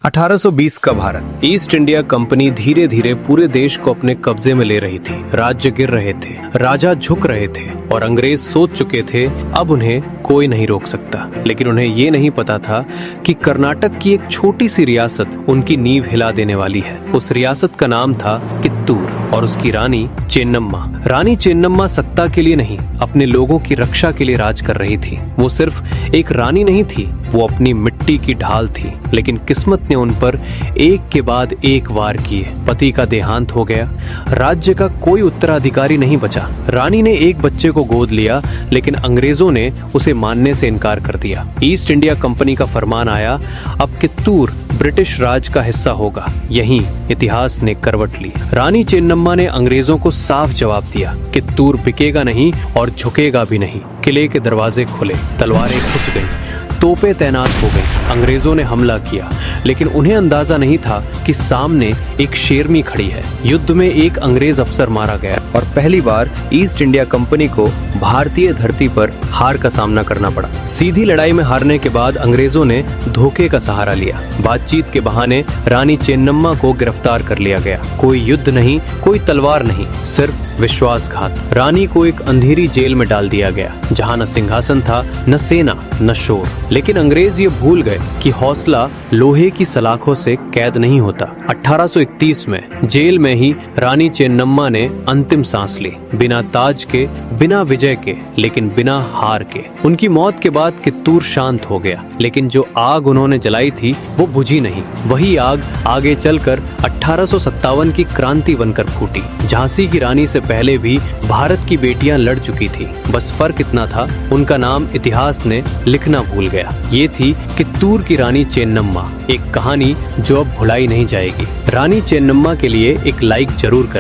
1820 का Bharat. East India company धीरे धीरे पूरे देश को अपने कब्जे में ले रही थी। राज्य गिर रहे थे, राजा झुक रहे थे और अंग्रेज सोच चुके थे अब उन्हें कोई नहीं रोक सकता। लेकिन उन्हें ये नहीं पता था कि कर्नाटक की एक छोटी सी रियासत उनकी नींव हिला देने वाली है। उस रियासत का नाम था कित्तूर और उसकी रानी चेन्नम्मा। रानी चेन्नम्मा सत्ता के लिए नहीं, अपने लोगों की रक्षा के लिए राज कर रही थी। वो सिर्फ एक रानी नहीं थी, वो अपनी मिट्टी की ढाल थी। लेकिन किस्मत ने उन पर एक के बाद एक वार किए। पति का देहांत हो गया, राज्य का कोई उत्तराधिकारी नहीं बचा। रानी ने एक बच्चे को गोद लिया, लेकिन अंग्रेजों ने उसे मानने से इनकार कर दिया। ईस्ट इंडिया कंपनी का फरमान आया, अब कित्तूर ब्रिटिश राज का हिस्सा होगा। यहीं इतिहास ने करवट ली। रानी चेन्नम्मा ने अंग्रेजों को साफ जवाब दिया, कित्तूर बिकेगा नहीं और झुकेगा भी नहीं। किले के दरवाजे खुले, तलवारें खिंच गईं, तोपें तैनात हो गईं। अंग्रेजों ने हमला किया, लेकिन उन्हें अंदाजा नहीं था कि सामने एक शेरनी खड़ी है। युद्ध में एक अंग्रेज अफसर मारा गया और पहली बार ईस्ट इंडिया कंपनी को भारतीय धरती पर हार का सामना करना पड़ा। सीधी लड़ाई में हारने के बाद अंग्रेजों ने धोखे का सहारा लिया। बातचीत के बहाने रानी चेन्नम्मा को गिरफ्तार कर लिया गया। कोई युद्ध नहीं, कोई तलवार नहीं, सिर्फ विश्वासघात। रानी को एक अंधेरी जेल में डाल दिया गया, जहां न सिंहासन था, न सेना, न शोर। लेकिन अंग्रेज ये भूल गए कि हौसला लोहे की सलाखों से कैद नहीं होता। 1831 में जेल में ही रानी चेन्नम्मा ने अंतिम सांस ली, बिना ताज के, बिना विजय के, लेकिन बिना हार के। उनकी मौत के बाद कित्तूर शांत हो गया, लेकिन जो आग उन्होंने जलाई थी वो बुझी नहीं। वही आग आगे चलकर 1857 की क्रांति बनकर फूटी। झांसी की रानी से पहले भी भारत की बेटियां लड़ चुकी थी, बस फर्क इतना था, उनका नाम इतिहास ने लिखना भूल गया। ये थी कित्तूर की रानी चेन्नम्मा, एक कहानी जो अब भुलाई नहीं जाएगी। रानी चेन्नम्मा के लिए एक लाइक जरूर करें।